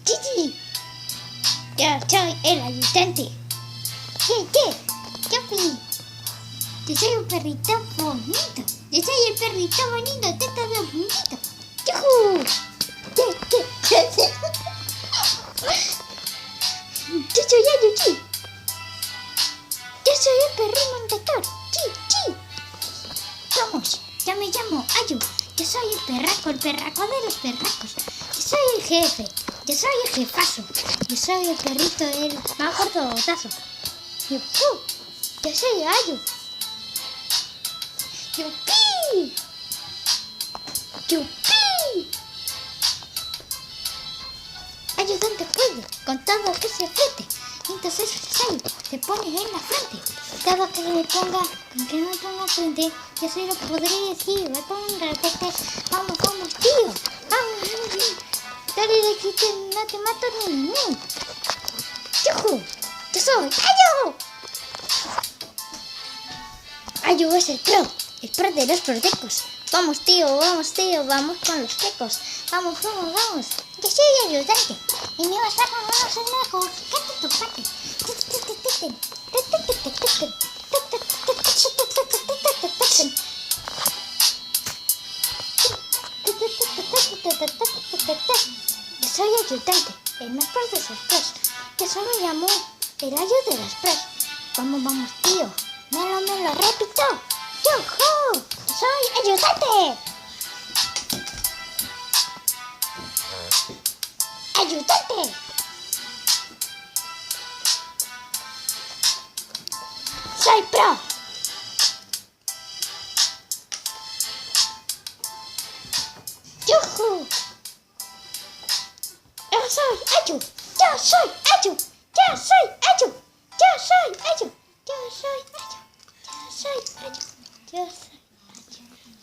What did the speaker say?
¡Chichi! Yo soy el ayudante. ¿Qué? ¡Yupi! Yo soy un perrito bonito. Yo soy el perrito bonito. Te todo bonito. ¡Yujú! Yo soy Ayu. Yo soy el perro montador. ¡Chi! Vamos, ya me llamo Ayu. Yo soy el perraco de los perracos. Yo soy el jefe. Yo soy el jefazo. Yo soy el perrito del más gordotazo. Yo soy Ayu. ¡Yupi! Ayudante puede, con todo que se apriete. Entonces se pone en la frente. Todo que me ponga, aunque no me ponga frente, yo se lo podré decir. Me pongo repete. Vamos, tío. Vamos. Dale de aquí, no te mato ni. ¡Yujú! ¡Yo soy Ayu! Ayu es el pro de los prodecos. Vamos tío, vamos con los tecos. Vamos. Yo soy ayudante y me vas a ganar el mejor. Yo soy ayudante, el más pro de esos pros. Yo solo me llamo el Ayu de los pros. Vamos tío, me lo repito. ¡Yujú! ¡Yo soy ayudante! ¡Ayudante! ¡Soy pro! ¡Yujú! ¡Yo soy Ayu! ¡Yo soy Ayu! ¡Yo soy